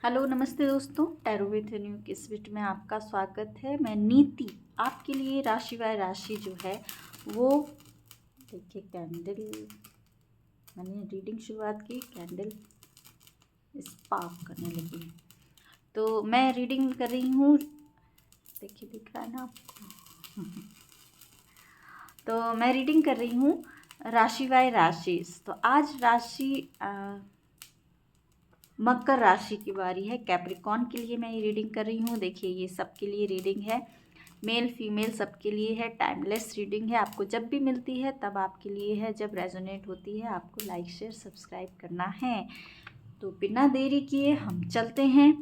Hello नमस्ते दोस्तों, tarot with new की स्विट में आपका स्वागत है। मैं नीति आपके लिए राशि बाय राशि जो है वो देखिए कैंडल मैंने रीडिंग शुरुआत की, कैंडल स्पार्क करने लगी तो मैं रीडिंग कर रही हूँ। देखिए दिख रहा है ना आपको। तो मैं रीडिंग कर रही हूँ राशि बाय राशि। तो आज राशि मकर राशि की बारी है। कैप्रिकॉन के लिए मैं ये रीडिंग कर रही हूँ। देखिए ये सबके लिए रीडिंग है, मेल फीमेल सबके लिए है। टाइमलेस रीडिंग है, आपको जब भी मिलती है तब आपके लिए है। जब रेजोनेट होती है आपको लाइक शेयर सब्सक्राइब करना है। तो बिना देरी किए हम चलते हैं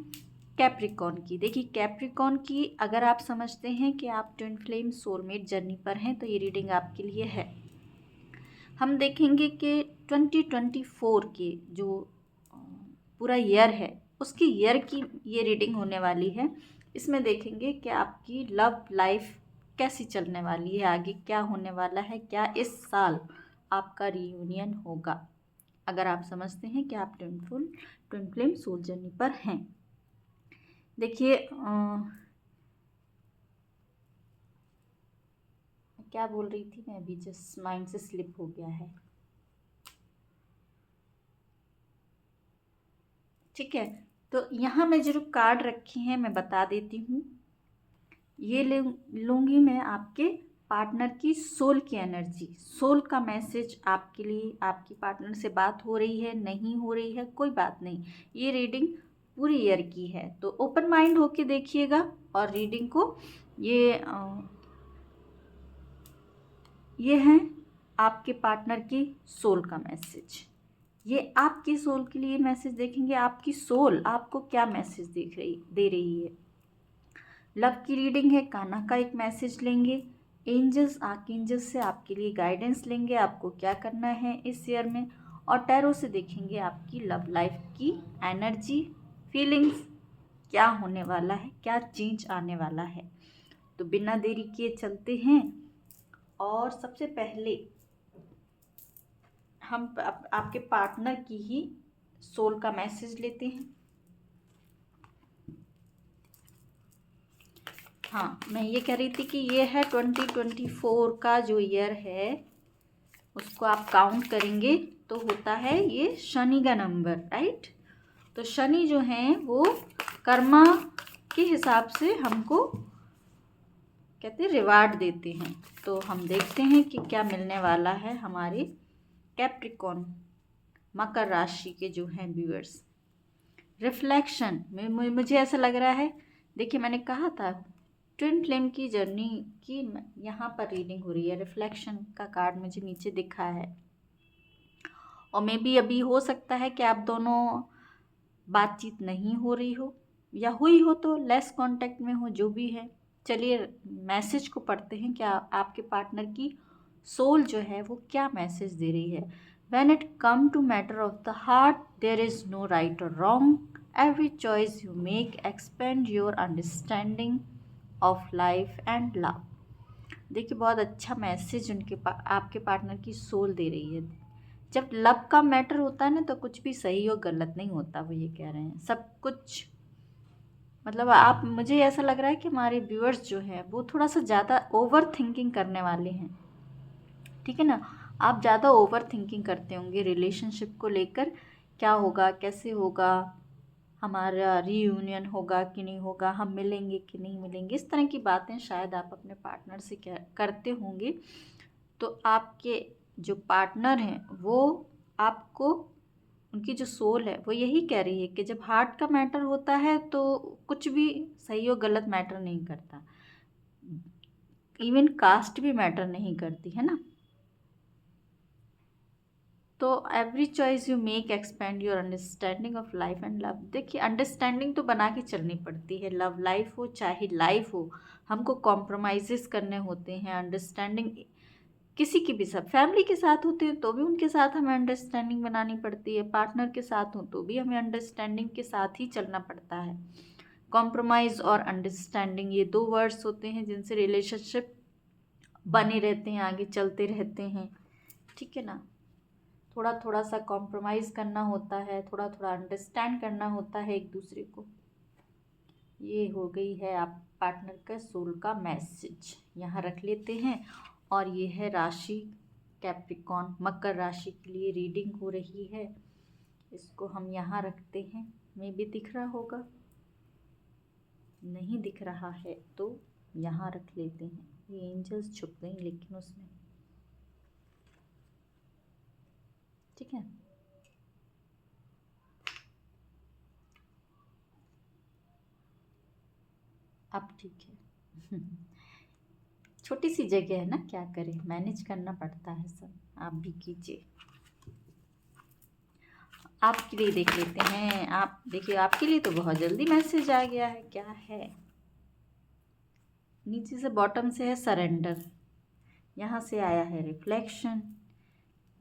कैप्रिकॉन की। देखिए कैप्रिकॉन की अगर आप समझते हैं कि आप ट्विन फ्लेम सोलमेट जर्नी पर हैं तो ये रीडिंग आपके लिए है। हम देखेंगे कि 2024 के जो पूरा ईयर है उसकी ईयर की ये रीडिंग होने वाली है। इसमें देखेंगे कि आपकी लव लाइफ कैसी चलने वाली है, आगे क्या होने वाला है, क्या इस साल आपका रियूनियन होगा। अगर आप समझते हैं कि आप ट्विन फ्लेम सोल जर्नी पर हैं। देखिए क्या बोल रही थी मैं, अभी जस्ट माइंड से स्लिप हो गया है। ठीक है, तो यहाँ मैं जो कार्ड रखी हैं मैं बता देती हूँ। ये लूँगी मैं आपके पार्टनर की सोल की एनर्जी, सोल का मैसेज आपके लिए। आपकी पार्टनर से बात हो रही है, नहीं हो रही है, कोई बात नहीं, ये रीडिंग पूरी ईयर की है। तो ओपन माइंड होके देखिएगा और रीडिंग को। ये है आपके पार्टनर की सोल का मैसेज। ये आपकी सोल के लिए मैसेज देखेंगे। आपकी सोल आपको क्या मैसेज दे रही है। लव की रीडिंग है, कान्हा का एक मैसेज लेंगे। एंजल्स आर्कएंजल्स से आपके लिए गाइडेंस लेंगे, आपको क्या करना है इस ईयर में। और टैरो से देखेंगे आपकी लव लाइफ की एनर्जी, फीलिंग्स, क्या होने वाला है, क्या चेंज आने वाला है। तो बिना देरी किए चलते हैं और सबसे पहले हम आपके पार्टनर की ही सोल का मैसेज लेते हैं। हाँ, मैं ये कह रही थी कि ये है 2024 का जो ईयर है उसको आप काउंट करेंगे तो होता है ये शनि का नंबर, राइट। तो शनि जो हैं वो कर्मा के हिसाब से हमको कहते हैं रिवार्ड देते हैं। तो हम देखते हैं कि क्या मिलने वाला है हमारे कैप्रिकॉन मकर राशि के जो हैं व्यूअर्स। रिफ्लेक्शन में मुझे ऐसा लग रहा है, देखिए मैंने कहा था ट्विन फ्लेम की जर्नी की यहाँ पर रीडिंग हो रही है। रिफ्लेक्शन का कार्ड मुझे नीचे दिखा है और मे बी अभी हो सकता है कि आप दोनों बातचीत नहीं हो रही हो या हुई हो तो लेस कांटेक्ट में हो, जो भी है। चलिए मैसेज को पढ़ते हैं, क्या आपके पार्टनर की सोल जो है वो क्या मैसेज दे रही है। When it come to matter of the heart, there is no right or wrong. Every choice you make expand your understanding of life and love. देखिए बहुत अच्छा मैसेज आपके पार्टनर की सोल दे रही है। जब लव का मैटर होता है ना तो कुछ भी सही और गलत नहीं होता, वो ये कह रहे हैं। सब कुछ मतलब आप, मुझे ऐसा लग रहा है कि हमारे व्यूअर्स जो है वो थोड़ा सा ज़्यादा ओवर थिंकिंग करने वाले हैं। ठीक है ना, आप ज़्यादा ओवर थिंकिंग करते होंगे रिलेशनशिप को लेकर, क्या होगा, कैसे होगा, हमारा रीयूनियन होगा कि नहीं होगा, हम मिलेंगे कि नहीं मिलेंगे, इस तरह की बातें शायद आप अपने पार्टनर से करते होंगे। तो आपके जो पार्टनर हैं वो आपको, उनकी जो सोल है वो यही कह रही है कि जब हार्ट का मैटर होता है तो कुछ भी सही और गलत मैटर नहीं करता, इवन कास्ट भी मैटर नहीं करती है ना। तो every choice you make expand your understanding of life and love. देखिए अंडरस्टैंडिंग तो बना के चलनी पड़ती है, लव लाइफ हो चाहे लाइफ हो, हमको कॉम्प्रोमाइज़ करने होते हैं। अंडरस्टैंडिंग किसी की भी, सब फैमिली के साथ होते हैं तो भी उनके साथ हमें अंडरस्टैंडिंग बनानी पड़ती है, पार्टनर के साथ हो तो भी हमें अंडरस्टैंडिंग के साथ ही चलना पड़ता है। कॉम्प्रोमाइज़ और अंडरस्टैंडिंग ये दो वर्ड्स होते हैं जिनसे रिलेशनशिप बने रहते हैं, आगे चलते रहते हैं। ठीक है ना। थोड़ा थोड़ा सा कॉम्प्रोमाइज़ करना होता है, थोड़ा थोड़ा अंडरस्टैंड करना होता है एक दूसरे को। ये हो गई है आप पार्टनर का सोल का मैसेज, यहाँ रख लेते हैं। और ये है राशि कैप्रिकॉन, मकर राशि के लिए रीडिंग हो रही है। इसको हम यहाँ रखते हैं। में भी दिख रहा होगा, नहीं दिख रहा है तो यहाँ रख लेते हैं। ये एंजल्स छुप गई लेकिन उसमें, ठीक है। अब ठीक है। छोटी सी जगह है ना, क्या करें, मैनेज करना पड़ता है सब। आप भी कीजिए। आपके लिए देख लेते हैं। आप देखिए, आपके लिए तो बहुत जल्दी मैसेज आ गया है। क्या है, नीचे से बॉटम से है सरेंडर, यहाँ से आया है रिफ्लेक्शन,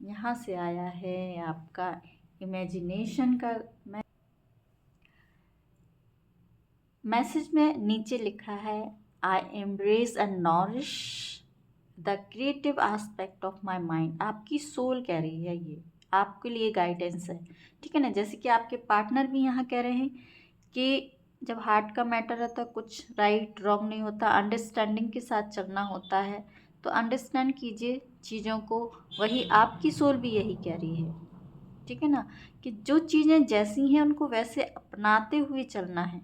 यहाँ से आया है आपका इमेजिनेशन का मैसेज में नीचे लिखा है I embrace and nourish the creative aspect of my mind. आपकी सोल कह रही है, ये आपके लिए गाइडेंस है, ठीक है ना। जैसे कि आपके पार्टनर भी यहाँ कह रहे हैं कि जब हार्ट का मैटर रहता, कुछ राइट रॉन्ग नहीं होता, अंडरस्टैंडिंग के साथ चलना होता है। तो अंडरस्टैंड कीजिए चीज़ों को, वही आपकी सोल भी यही कह रही है, ठीक है ना, कि जो चीज़ें जैसी हैं उनको वैसे अपनाते हुए चलना है,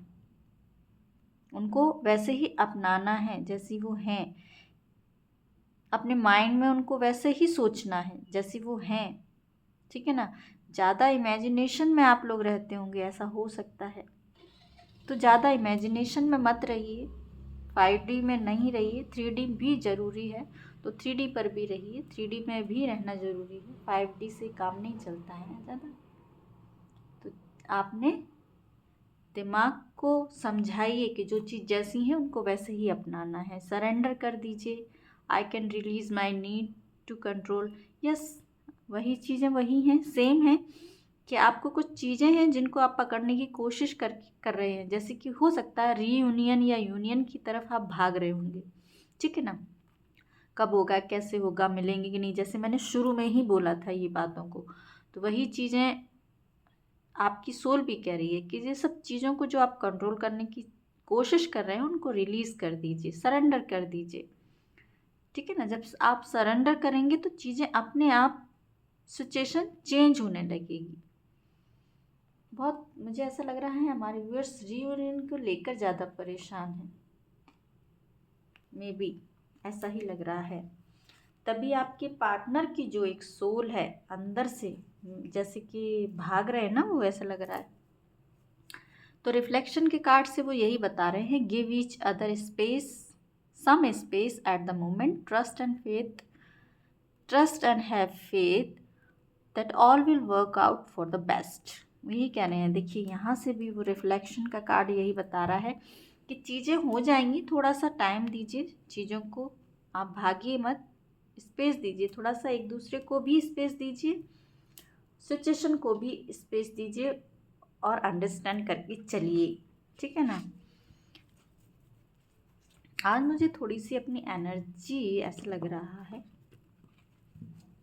उनको वैसे ही अपनाना है जैसी वो हैं, अपने माइंड में उनको वैसे ही सोचना है जैसी वो हैं, ठीक है ना। ज़्यादा इमेजिनेशन में आप लोग रहते होंगे, ऐसा हो सकता है, तो ज़्यादा इमेजिनेशन में मत रहिए। 5D में नहीं रहिए, 3D भी ज़रूरी है, तो 3D पर भी रहिए, 3D में भी रहना ज़रूरी है। 5D से काम नहीं चलता है ना ज़्यादा। तो आपने दिमाग को समझाइए कि जो चीज़ जैसी है उनको वैसे ही अपनाना है। सरेंडर कर दीजिए। I can release my need to control. Yes, वही चीज़ें वही हैं, सेम हैं, कि आपको कुछ चीज़ें हैं जिनको आप पकड़ने की कोशिश कर रहे हैं। जैसे कि हो सकता है रीयूनियन या यूनियन की तरफ आप भाग रहे होंगे, ठीक है ना। कब होगा, कैसे होगा, मिलेंगे कि नहीं, जैसे मैंने शुरू में ही बोला था ये बातों को। तो वही चीज़ें आपकी सोल भी कह रही है कि ये सब चीज़ों को जो आप कंट्रोल करने की कोशिश कर रहे हैं उनको रिलीज़ कर दीजिए, सरेंडर कर दीजिए, ठीक है ना। जब आप सरेंडर करेंगे तो चीज़ें अपने आप, सिचुएशन चेंज होने लगेगी। बहुत मुझे ऐसा लग रहा है हमारे व्यूअर्स रीयूनियन को लेकर ज़्यादा परेशान हैं, मे बी ऐसा ही लग रहा है। तभी आपके पार्टनर की जो एक सोल है अंदर से, जैसे कि भाग रहे हैं ना वो, ऐसा लग रहा है। तो रिफ्लेक्शन के कार्ड से वो यही बता रहे हैं, give each other space, some space at the moment, trust and have faith that all will work out for the best. यही कह रहे हैं। देखिए यहाँ से भी वो रिफ्लेक्शन का कार्ड यही बता रहा है कि चीज़ें हो जाएंगी, थोड़ा सा टाइम दीजिए चीज़ों को, आप भागिए मत, स्पेस दीजिए, थोड़ा सा एक दूसरे को भी स्पेस दीजिए, सिचुएशन को भी स्पेस दीजिए और अंडरस्टैंड करके चलिए, ठीक है ना। आज मुझे थोड़ी सी अपनी एनर्जी ऐसा लग रहा है,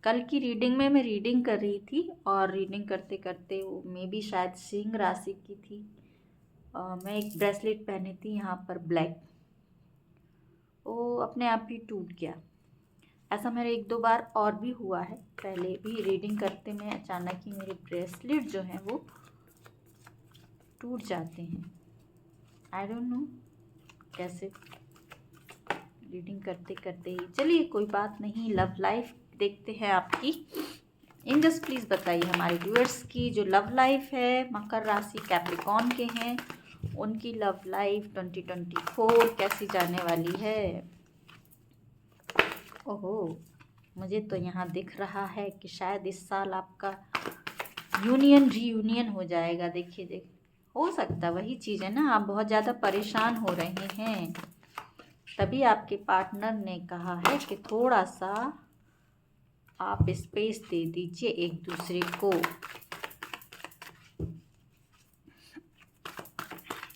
कल की रीडिंग में मैं रीडिंग कर रही थी और रीडिंग करते करते वो मे भी शायद सिंह राशि की थी। मैं एक ब्रेसलेट पहनी थी यहाँ पर ब्लैक, वो अपने आप ही टूट गया। ऐसा मेरे 1-2 बार और भी हुआ है, पहले भी रीडिंग करते में अचानक ही मेरे ब्रेसलेट जो हैं वो टूट जाते हैं। आई डोंट नो कैसे, रीडिंग करते करते ही। चलिए कोई बात नहीं, लव लाइफ देखते हैं आपकी। एंजल्स प्लीज़ बताइए हमारे व्यूअर्स की जो लव लाइफ है, मकर राशि कैप्रिकॉन के हैं, उनकी लव लाइफ 2024 कैसी जाने वाली है। ओहो, मुझे तो यहाँ दिख रहा है कि शायद इस साल आपका रीयूनियन हो जाएगा। देखिए हो सकता, वही चीज़ है ना, आप बहुत ज़्यादा परेशान हो रहे हैं, तभी आपके पार्टनर ने कहा है कि थोड़ा सा आप स्पेस दे दीजिए एक दूसरे को।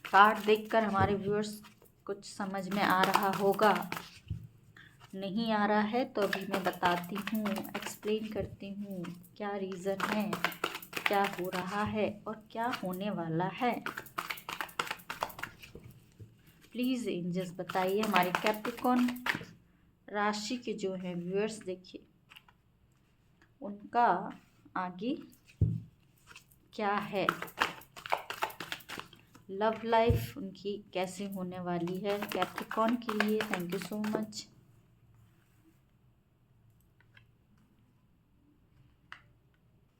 कार्ड देखकर हमारे व्यूअर्स कुछ समझ में आ रहा होगा, नहीं आ रहा है तो अभी मैं बताती हूँ। एक्सप्लेन करती हूँ क्या रीज़न है, क्या हो रहा है और क्या होने वाला है। प्लीज़ एंजल्स बताइए हमारे कैप्रिकॉर्न राशि के जो हैं व्यूअर्स, देखिए उनका आगे क्या है, लव लाइफ उनकी कैसे होने वाली है कैप्रिकॉर्न के लिए। Thank you so much.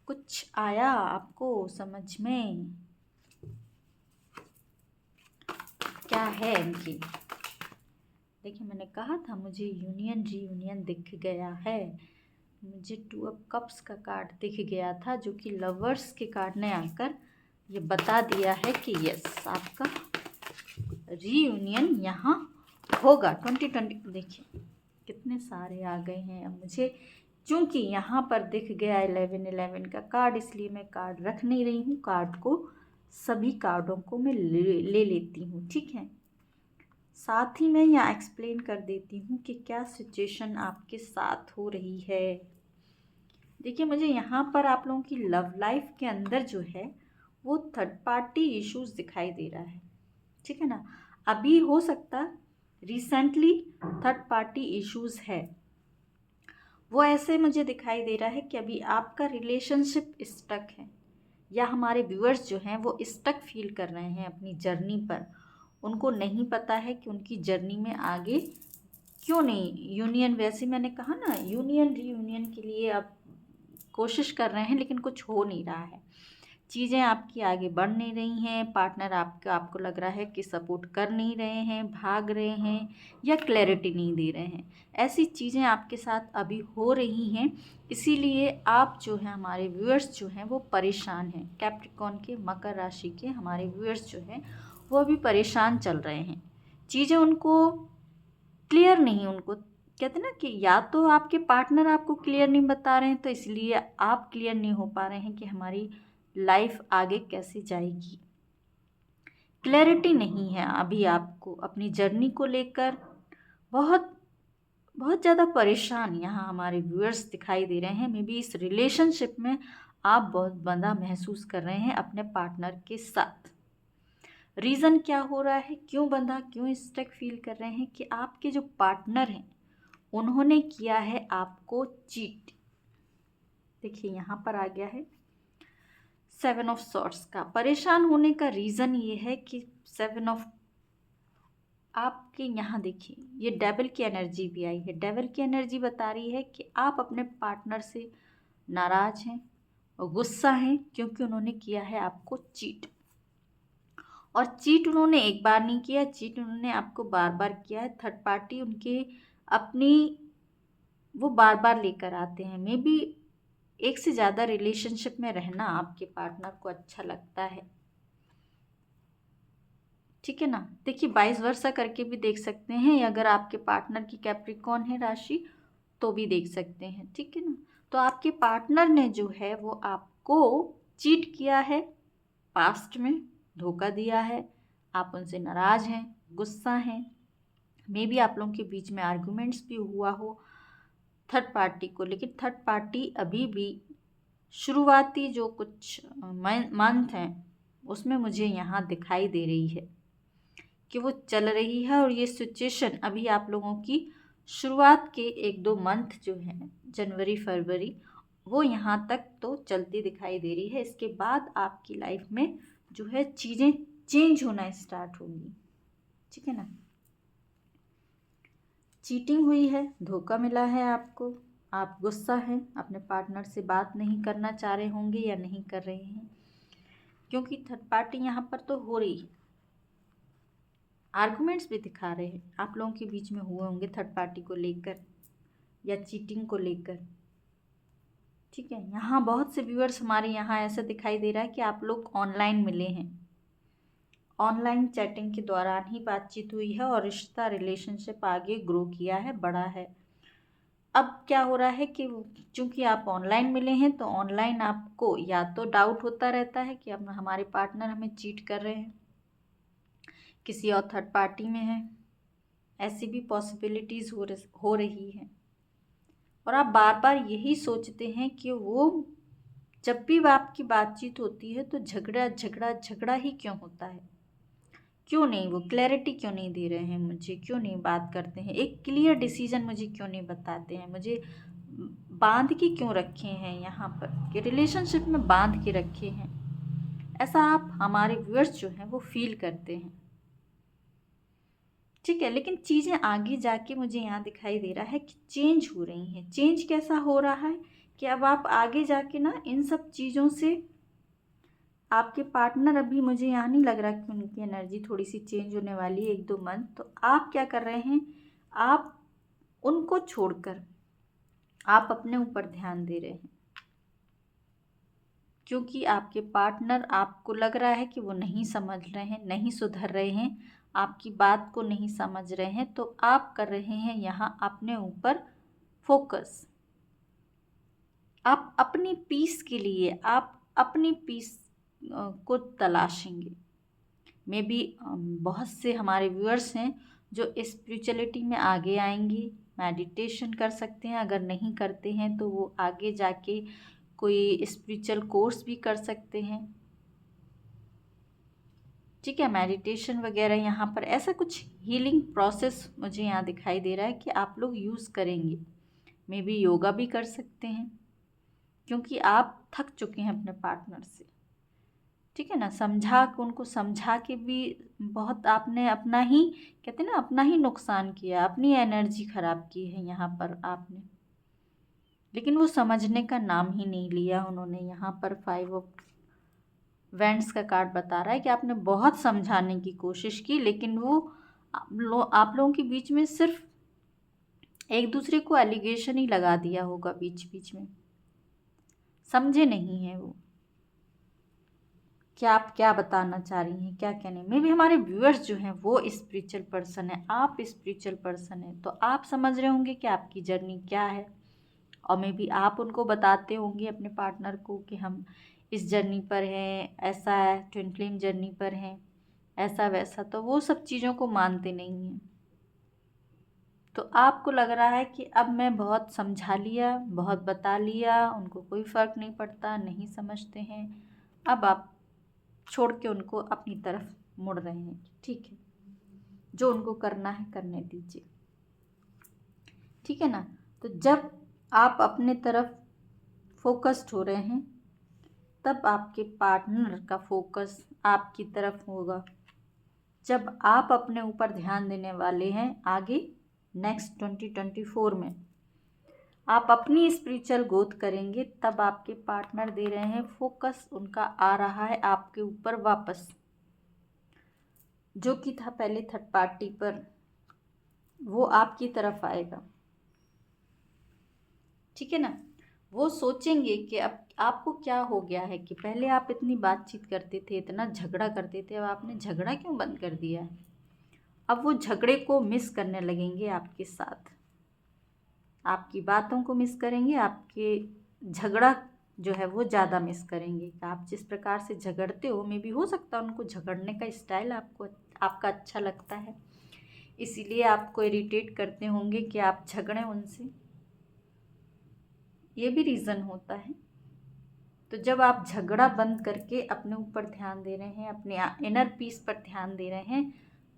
कुछ आया आपको समझ में, क्या है इनकी? देखिए मैंने कहा था मुझे यूनियन रीयूनियन दिख गया है, मुझे 2 ऑफ कप्स का कार्ड दिख गया था, जो कि लवर्स के कार्ड ने आकर ये बता दिया है कि यस आपका रीयूनियन यहाँ होगा 2020। देखिए कितने सारे आ गए हैं। अब मुझे चूँकि यहाँ पर दिख गया 11 का कार्ड, इसलिए मैं कार्ड रख नहीं रही हूँ, कार्ड को सभी कार्डों को मैं ले लेती हूँ, ठीक है। साथ ही मैं यहाँ एक्सप्लेन कर देती हूँ कि क्या सिचुएशन आपके साथ हो रही है। देखिए मुझे यहाँ पर आप लोगों की लव लाइफ के अंदर जो है वो थर्ड पार्टी इश्यूज दिखाई दे रहा है, ठीक है ना। अभी हो सकता रिसेंटली थर्ड पार्टी इश्यूज है, वो ऐसे मुझे दिखाई दे रहा है कि अभी आपका रिलेशनशिप स्टक है, या हमारे व्यूअर्स जो हैं वो स्टक फील कर रहे हैं अपनी जर्नी पर। उनको नहीं पता है कि उनकी जर्नी में आगे क्यों नहीं यूनियन, वैसे मैंने कहा ना यूनियन रीयूनियन के लिए अब कोशिश कर रहे हैं लेकिन कुछ हो नहीं रहा है, चीज़ें आपकी आगे बढ़ नहीं रही हैं, पार्टनर आपको लग रहा है कि सपोर्ट कर नहीं रहे हैं, भाग रहे हैं या क्लैरिटी नहीं दे रहे हैं। ऐसी चीज़ें आपके साथ अभी हो रही हैं, इसीलिए आप जो है हमारे व्यूअर्स जो हैं वो परेशान हैं। कैप्रिकॉर्न के मकर राशि के हमारे व्यूअर्स जो हैं वो अभी परेशान चल रहे हैं, चीज़ें उनको क्लियर नहीं, उनको कहते हैं ना कि या तो आपके पार्टनर आपको क्लियर नहीं बता रहे हैं, तो इसलिए आप क्लियर नहीं हो पा रहे हैं कि हमारी लाइफ आगे कैसे जाएगी। क्लैरिटी नहीं है अभी आपको अपनी जर्नी को लेकर, बहुत बहुत ज़्यादा परेशान यहाँ हमारे व्यूअर्स दिखाई दे रहे हैं। मे बी इस रिलेशनशिप में आप बहुत बंधा महसूस कर रहे हैं अपने पार्टनर के साथ। रीज़न क्या हो रहा है, क्यों बंधा, क्यों स्टक फील कर रहे हैं कि आपके जो पार्टनर हैं उन्होंने किया है आपको चीट। देखिए यहाँ पर आ गया है 7 ऑफ सॉर्ट्स का। परेशान होने का रीज़न ये है कि 7 ऑफ आपके यहाँ देखिए ये डेविल की एनर्जी भी आई है। डेविल की एनर्जी बता रही है कि आप अपने पार्टनर से नाराज़ हैं और गुस्सा हैं क्योंकि उन्होंने किया है आपको चीट। और चीट उन्होंने एक बार नहीं किया, चीट उन्होंने आपको बार बार किया है। थर्ड पार्टी उनके अपनी वो बार बार लेकर आते हैं। मे बी एक से ज़्यादा रिलेशनशिप में रहना आपके पार्टनर को अच्छा लगता है, ठीक है ना। देखिए 22 वर्षा करके भी देख सकते हैं, अगर आपके पार्टनर की कैप्रिकॉर्न है राशि तो भी देख सकते हैं, ठीक है ना। तो आपके पार्टनर ने जो है वो आपको चीट किया है, पास्ट में धोखा दिया है, आप उनसे नाराज़ हैं, गुस्सा हैं। मे बी आप लोगों के बीच में आर्गुमेंट्स भी हुआ हो थर्ड पार्टी को, लेकिन थर्ड पार्टी अभी भी शुरुआती जो कुछ मंथ हैं उसमें मुझे यहाँ दिखाई दे रही है कि वो चल रही है। और ये सिचुएशन अभी आप लोगों की शुरुआत के 1-2 मंथ जो हैं जनवरी फरवरी वो यहाँ तक तो चलती दिखाई दे रही है। इसके बाद आपकी लाइफ में जो है चीज़ें चेंज होना स्टार्ट होंगी, ठीक है ना। चीटिंग हुई है, धोखा मिला है आपको, आप गुस्सा हैं, अपने पार्टनर से बात नहीं करना चाह रहे होंगे या नहीं कर रहे हैं, क्योंकि थर्ड पार्टी यहाँ पर तो हो रही है। आर्गुमेंट्स भी दिखा रहे हैं आप लोगों के बीच में हुए होंगे थर्ड पार्टी को लेकर या चीटिंग को लेकर, ठीक है। यहाँ बहुत से व्यूअर्स हमारे यहाँ ऐसा दिखाई दे रहा है कि आप लोग ऑनलाइन मिले हैं, ऑनलाइन चैटिंग के दौरान ही बातचीत हुई है और रिश्ता रिलेशनशिप आगे ग्रो किया है, बढ़ा है। अब क्या हो रहा है कि चूंकि आप ऑनलाइन मिले हैं तो ऑनलाइन आपको या तो डाउट होता रहता है कि अब हमारे पार्टनर हमें चीट कर रहे हैं, किसी और थर्ड पार्टी में है, ऐसी भी पॉसिबिलिटीज़ हो रही हैं। और आप बार बार यही सोचते हैं कि वो जब भी आपकी बातचीत होती है तो झगड़ा झगड़ा झगड़ा ही क्यों होता है, क्यों नहीं वो क्लैरिटी क्यों नहीं दे रहे हैं मुझे, क्यों नहीं बात करते हैं, एक क्लियर डिसीजन मुझे क्यों नहीं बताते हैं, मुझे बांध के क्यों रखे हैं यहाँ पर कि रिलेशनशिप में बांध के रखे हैं। ऐसा आप हमारे व्यूअर्स जो हैं वो फील करते हैं, ठीक है। लेकिन चीज़ें आगे जाके मुझे यहाँ दिखाई दे रहा है कि चेंज हो रही हैं। चेंज कैसा हो रहा है कि अब आप आगे जाके ना इन सब चीज़ों से आपके पार्टनर, अभी मुझे यहाँ नहीं लग रहा कि उनकी एनर्जी थोड़ी सी चेंज होने वाली है 1-2 मंथ। तो आप क्या कर रहे हैं, आप उनको छोड़कर आप अपने ऊपर ध्यान दे रहे हैं, क्योंकि आपके पार्टनर, आपको लग रहा है कि वो नहीं समझ रहे हैं, नहीं सुधर रहे हैं, आपकी बात को नहीं समझ रहे हैं। तो आप कर रहे हैं यहाँ अपने ऊपर फोकस। आप अपनी पीस के लिए आप अपनी पीस को तलाशेंगे। मे बी बहुत से हमारे व्यूअर्स हैं जो स्पिरिचुअलिटी में आगे आएंगे, मेडिटेशन कर सकते हैं, अगर नहीं करते हैं तो वो आगे जाके कोई स्पिरिचुअल कोर्स भी कर सकते हैं, ठीक है। मेडिटेशन वगैरह यहाँ पर ऐसा कुछ हीलिंग प्रोसेस मुझे यहाँ दिखाई दे रहा है कि आप लोग यूज़ करेंगे। मे बी योगा भी कर सकते हैं, क्योंकि आप थक चुके हैं अपने पार्टनर से, ठीक है ना। उनको समझा के भी बहुत आपने अपना ही, कहते हैं ना, अपना ही नुकसान किया, अपनी एनर्जी ख़राब की है यहाँ पर आपने। लेकिन वो समझने का नाम ही नहीं लिया उन्होंने। यहाँ पर 5 ऑफ वेंट्स का कार्ड बता रहा है कि आपने बहुत समझाने की कोशिश की, लेकिन वो आप लोगों के बीच में सिर्फ एक दूसरे को एलिगेशन ही लगा दिया होगा, बीच बीच में समझे नहीं हैं वो कि आप क्या बताना चाह रही हैं, क्या कहने। मे भी हमारे व्यूअर्स जो हैं वो स्पिरिचुअल पर्सन है, आप स्पिरिचुअल पर्सन है, तो आप समझ रहे होंगे कि आपकी जर्नी क्या है। और मे बी आप उनको बताते होंगे अपने पार्टनर को कि हम इस जर्नी पर हैं, ऐसा है, ट्विन फ्लेम जर्नी पर हैं, ऐसा वैसा। तो वो सब चीज़ों को मानते नहीं हैं। तो आपको लग रहा है कि अब मैं बहुत समझा लिया, बहुत बता लिया, उनको कोई फ़र्क नहीं पड़ता, नहीं समझते हैं। अब आप छोड़ के उनको अपनी तरफ मुड़ रहे हैं, ठीक है। जो उनको करना है करने दीजिए, ठीक है ना। तो जब आप अपने तरफ फोकस्ड हो रहे हैं, तब आपके पार्टनर का फोकस आपकी तरफ होगा। जब आप अपने ऊपर ध्यान देने वाले हैं आगे नेक्स्ट 2024 में, आप अपनी स्पिरिचुअल ग्रोथ करेंगे, तब आपके पार्टनर दे रहे हैं फोकस, उनका आ रहा है आपके ऊपर वापस। जो कि था पहले थर्ड पार्टी पर, वो आपकी तरफ आएगा, ठीक है ना। वो सोचेंगे कि अब आपको क्या हो गया है कि पहले आप इतनी बातचीत करते थे, इतना झगड़ा करते थे, अब आपने झगड़ा क्यों बंद कर दिया है। अब वो झगड़े को मिस करने लगेंगे आपके साथ, आपकी बातों को मिस करेंगे, आपके झगड़ा जो है वो ज़्यादा मिस करेंगे। आप जिस प्रकार से झगड़ते हो, मे भी हो सकता है उनको झगड़ने का स्टाइल आपका अच्छा लगता है, इसीलिए आपको इरिटेट करते होंगे कि आप झगड़ें उनसे, ये भी रीज़न होता है। तो जब आप झगड़ा बंद करके अपने ऊपर ध्यान दे रहे हैं, अपने इनर पीस पर ध्यान दे रहे हैं,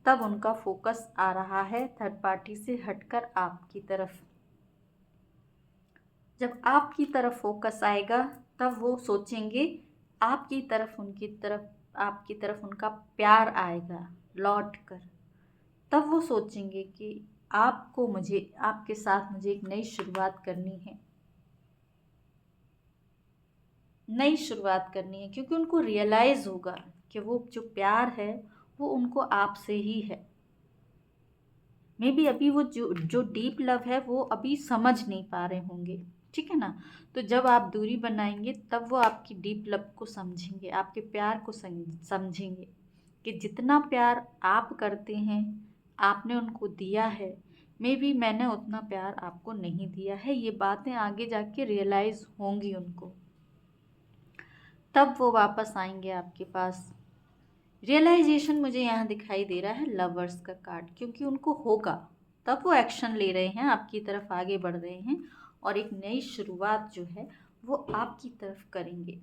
तब उनका फोकस आ रहा है थर्ड पार्टी से हटकर आपकी तरफ। जब आपकी तरफ फोकस आएगा, तब वो सोचेंगे आपकी तरफ आपकी तरफ उनका प्यार आएगा लौट कर। तब वो सोचेंगे कि आपके साथ मुझे एक नई शुरुआत करनी है, नई शुरुआत करनी है, क्योंकि उनको रियलाइज़ होगा कि वो जो प्यार है वो उनको आपसे ही है। मे बी अभी वो जो डीप लव है वो अभी समझ नहीं पा रहे होंगे, ठीक है ना। तो जब आप दूरी बनाएंगे, तब वो आपकी डीप लव को समझेंगे, आपके प्यार को समझेंगे कि जितना प्यार आप करते हैं, आपने उनको दिया है, मे बी मैंने उतना प्यार आपको नहीं दिया है। ये बातें आगे जाके रियलाइज़ होंगी उनको, तब वो वापस आएंगे आपके पास। रियलाइजेशन मुझे यहाँ दिखाई दे रहा है लवर्स का कार्ड, क्योंकि उनको होगा, तब वो एक्शन ले रहे हैं, आपकी तरफ आगे बढ़ रहे हैं। और एक नई शुरुआत जो है वो आपकी तरफ करेंगे,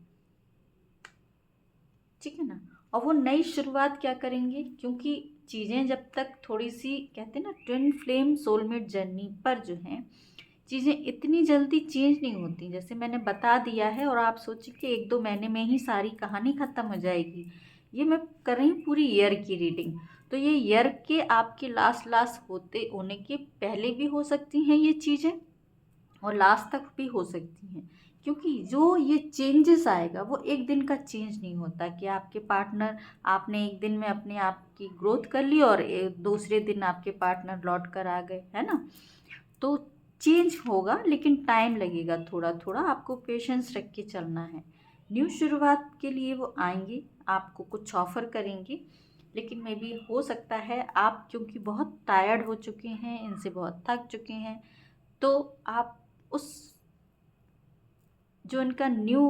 ठीक है ना। और वो नई शुरुआत क्या करेंगे, क्योंकि चीज़ें जब तक थोड़ी सी कहते हैं ना ट्विन फ्लेम सोलमेट जर्नी पर जो है चीज़ें इतनी जल्दी चेंज नहीं होती। जैसे मैंने बता दिया है और आप सोचिए कि 1-2 महीने में ही सारी कहानी ख़त्म हो जाएगी। ये मैं कर रही हूँ पूरी ईयर की रीडिंग, तो ये ईयर के आपके लास्ट होते होने के पहले भी हो सकती हैं ये चीज़ें और लास्ट तक भी हो सकती हैं, क्योंकि जो ये चेंजेस आएगा वो एक दिन का चेंज नहीं होता कि आपके पार्टनर, आपने एक दिन में अपने आप की ग्रोथ कर ली और दूसरे दिन आपके पार्टनर लौट कर आ गए, है ना। तो चेंज होगा लेकिन टाइम लगेगा, थोड़ा थोड़ा आपको पेशेंस रख के चलना है। न्यू शुरुआत के लिए वो आएंगे, आपको कुछ ऑफ़र करेंगे, लेकिन मे बी हो सकता है आप क्योंकि बहुत टायर्ड हो चुके हैं, इनसे बहुत थक चुके हैं, तो आप उस जो इनका न्यू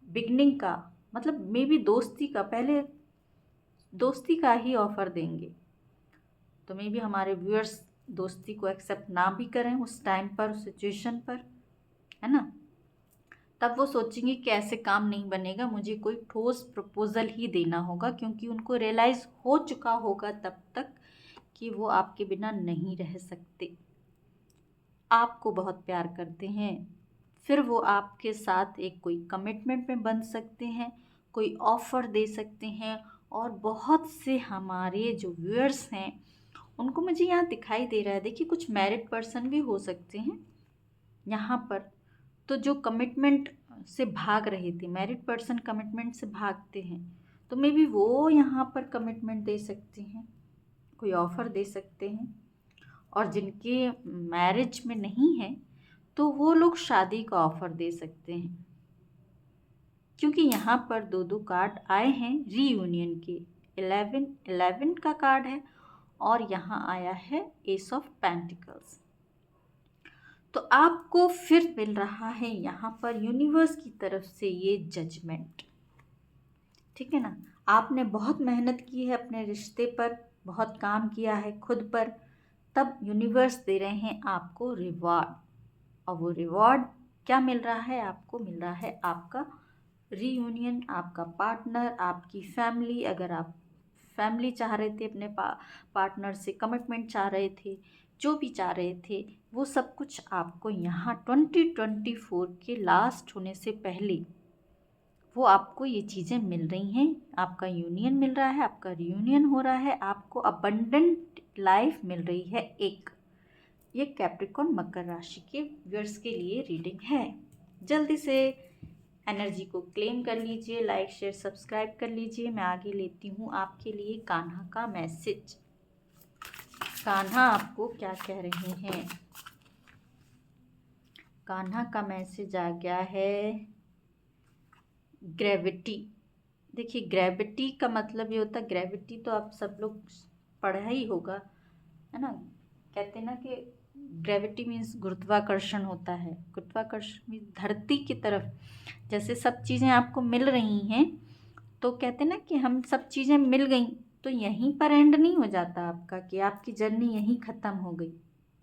बिगनिंग का मतलब मे बी दोस्ती का, पहले दोस्ती का ही ऑफ़र देंगे। तो मे बी हमारे व्यूअर्स दोस्ती को एक्सेप्ट ना भी करें उस टाइम पर, उस सिचुएशन पर, है ना। तब वो सोचेंगे कि ऐसे काम नहीं बनेगा, मुझे कोई ठोस प्रपोज़ल ही देना होगा, क्योंकि उनको रियलाइज़ हो चुका होगा तब तक कि वो आपके बिना नहीं रह सकते, आपको बहुत प्यार करते हैं। फिर वो आपके साथ एक कोई कमिटमेंट में बंध सकते हैं, कोई ऑफ़र दे सकते हैं। और बहुत से हमारे जो व्यूअर्स हैं उनको मुझे यहाँ दिखाई दे रहा है, देखिए कुछ मैरिड पर्सन भी हो सकते हैं यहाँ पर। तो जो कमिटमेंट से भाग रहे थे, मैरिड पर्सन कमिटमेंट से भागते हैं, तो मे बी वो यहाँ पर कमिटमेंट दे सकते हैं, कोई ऑफ़र दे सकते हैं। और जिनके मैरिज में नहीं है तो वो लोग शादी का ऑफ़र दे सकते हैं, क्योंकि यहाँ पर 2-2 कार्ड आए हैं रीयूनियन के। 11 का कार्ड है और यहाँ आया है एस ऑफ पेंटिकल्स। तो आपको फिर मिल रहा है यहाँ पर यूनिवर्स की तरफ से ये जजमेंट, ठीक है ना। आपने बहुत मेहनत की है अपने रिश्ते पर, बहुत काम किया है खुद पर, तब यूनिवर्स दे रहे हैं आपको रिवॉर्ड। और वो रिवॉर्ड क्या मिल रहा है आपको, मिल रहा है आपका रीयूनियन, आपका पार्टनर, आपकी फैमिली। अगर आप फैमिली चाह रहे थे, अपने पार्टनर से कमिटमेंट चाह रहे थे, जो भी चाह रहे थे, वो सब कुछ आपको यहाँ 2024 के लास्ट होने से पहले वो आपको ये चीज़ें मिल रही हैं। आपका यूनियन मिल रहा है, आपका रियूनियन हो रहा है, आपको अबंडेंट लाइफ मिल रही है एक। ये कैप्रिकॉर्न मकर राशि के व्यूअर्स के लिए रीडिंग है। जल्दी से एनर्जी को क्लेम कर लीजिए, लाइक शेयर सब्सक्राइब कर लीजिए। मैं आगे लेती हूँ आपके लिए कान्हा का मैसेज। कान्हा आपको क्या कह रहे हैं। कान्हा का मैसेज आ गया है ग्रेविटी। देखिए ग्रेविटी का मतलब ये होता है, ग्रेविटी तो आप सब लोग पढ़ा ही होगा, है ना। कहते हैं ना कि ग्रेविटी मीन्स गुरुत्वाकर्षण होता है। गुरुत्वाकर्षण मीन्स धरती की तरफ जैसे सब चीज़ें आपको मिल रही हैं, तो कहते हैं ना कि हम सब चीज़ें मिल गई तो यहीं पर एंड नहीं हो जाता आपका कि आपकी जर्नी यहीं ख़त्म हो गई,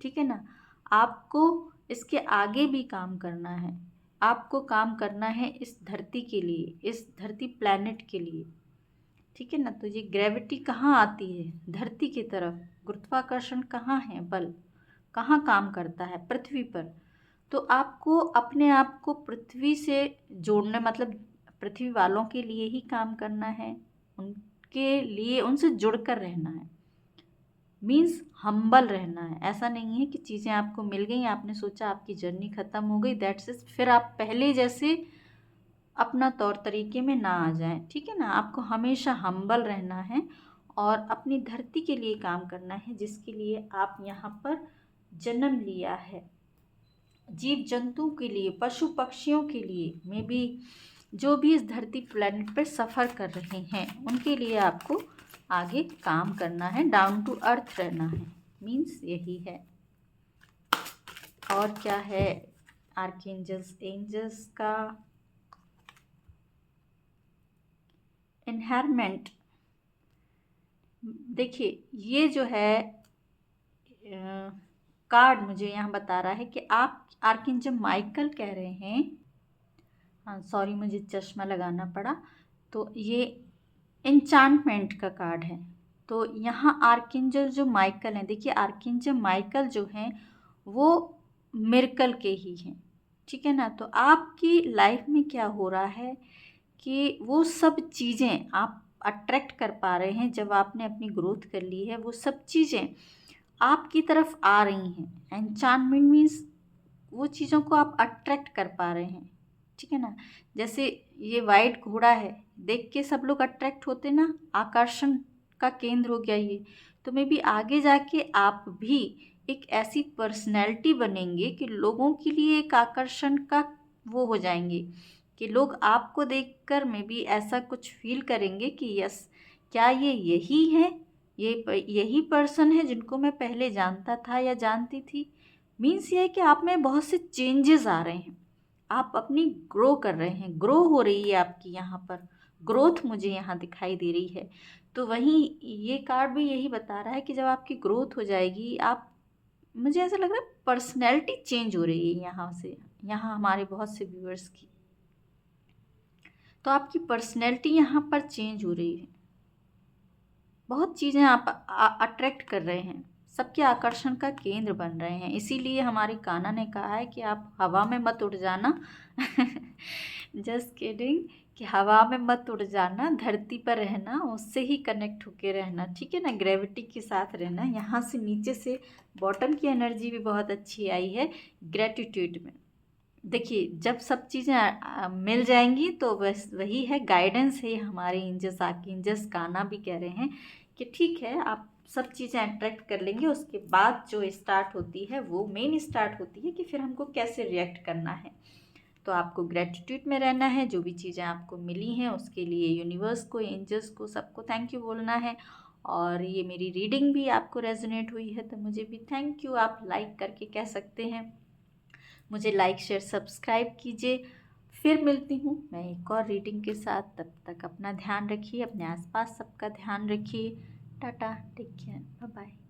ठीक है ना। आपको इसके आगे भी काम करना है, आपको काम करना है इस धरती के लिए, इस धरती प्लैनेट के लिए, ठीक है ना। तो ये ग्रेविटी कहाँ आती है, धरती की तरफ। गुरुत्वाकर्षण कहाँ है, बल कहाँ काम करता है, पृथ्वी पर। तो आपको अपने आप को पृथ्वी से जोड़ना, मतलब पृथ्वी वालों के लिए ही काम करना है, उनके लिए उनसे जुड़कर रहना है। मीन्स हम्बल रहना है। ऐसा नहीं है कि चीज़ें आपको मिल गई, आपने सोचा आपकी जर्नी ख़त्म हो गई, दैट्स इट, फिर आप पहले जैसे अपना तौर तरीके में ना आ जाएं, ठीक है ना। आपको हमेशा हम्बल रहना है और अपनी धरती के लिए काम करना है, जिसके लिए आप यहाँ पर जन्म लिया है। जीव जंतु के लिए, पशु पक्षियों के लिए, में भी जो भी इस धरती प्लैनेट पर सफ़र कर रहे हैं उनके लिए आपको आगे काम करना है, डाउन टू अर्थ रहना है, मीन्स यही है। और क्या है आर्कएंजल्स एंजल्स का इनहेरमेंट। देखिए ये जो है कार्ड मुझे यहाँ बता रहा है कि आप आर्कएंजल माइकल कह रहे हैं। हाँ सॉरी, मुझे चश्मा लगाना पड़ा। तो ये एन्चांटमेंट का कार्ड है। तो यहाँ आर्कएंजल जो माइकल हैं, देखिए आर्कएंजल माइकल जो हैं वो मिरेकल के ही हैं, ठीक है ना। तो आपकी लाइफ में क्या हो रहा है कि वो सब चीज़ें आप अट्रैक्ट कर पा रहे हैं। जब आपने अपनी ग्रोथ कर ली है, वो सब चीज़ें आपकी तरफ आ रही हैं। एन्चांटमेंट मीन्स वो चीज़ों को आप अट्रैक्ट कर पा रहे हैं, ठीक है ना। जैसे ये वाइट घोड़ा है, देख के सब लोग अट्रैक्ट होते ना, आकर्षण का केंद्र हो गया ये। तो मे बी आगे जाके आप भी एक ऐसी पर्सनैलिटी बनेंगे कि लोगों के लिए एक आकर्षण का वो हो जाएंगे, कि लोग आपको देखकर मे बी ऐसा कुछ फील करेंगे कि यस, क्या ये यही है, यही पर्सन है जिनको मैं पहले जानता था या जानती थी। मीन्स ये है कि आप में बहुत से चेंजेस आ रहे हैं, आप अपनी ग्रो कर रहे हैं, ग्रो हो रही है आपकी यहाँ पर ग्रोथ मुझे यहाँ दिखाई दे रही है। तो वहीं ये कार्ड भी यही बता रहा है कि जब आपकी ग्रोथ हो जाएगी, आप, मुझे ऐसा लग रहा है पर्सनैलिटी चेंज हो रही है यहाँ से, यहाँ हमारे बहुत से व्यूअर्स की। तो आपकी पर्सनैलिटी यहाँ पर चेंज हो रही है, बहुत चीज़ें आप अट्रैक्ट कर रहे हैं, सबके आकर्षण का केंद्र बन रहे हैं। इसीलिए हमारी कान्हा ने कहा है कि आप हवा में मत उड़ जाना जस्ट किडिंग, कि हवा में मत उड़ जाना, धरती पर रहना, उससे ही कनेक्ट होके रहना, ठीक है ना, ग्रेविटी के साथ रहना। यहाँ से नीचे से बॉटम की एनर्जी भी बहुत अच्छी आई है ग्रेटिट्यूड में। देखिए जब सब चीज़ें मिल जाएंगी तो बस वही है, गाइडेंस है हमारे एंजल्स, आर्कएंजल्स कान्हा भी कह रहे हैं कि ठीक है आप सब चीज़ें अट्रैक्ट कर लेंगे। उसके बाद जो स्टार्ट होती है, वो मेन स्टार्ट होती है कि फिर हमको कैसे रिएक्ट करना है। तो आपको ग्रेटिट्यूड में रहना है, जो भी चीज़ें आपको मिली हैं उसके लिए यूनिवर्स को, एंजल्स को, सबको थैंक यू बोलना है। और ये मेरी रीडिंग भी आपको रेजोनेट हुई है तो मुझे भी थैंक यू, आप लाइक करके कह सकते हैं। मुझे लाइक शेयर सब्सक्राइब कीजिए। फिर मिलती हूँ मैं एक और रीडिंग के साथ, तब तक अपना ध्यान रखिए, अपने आसपास सबका ध्यान रखिए। Tata, take care, bye bye.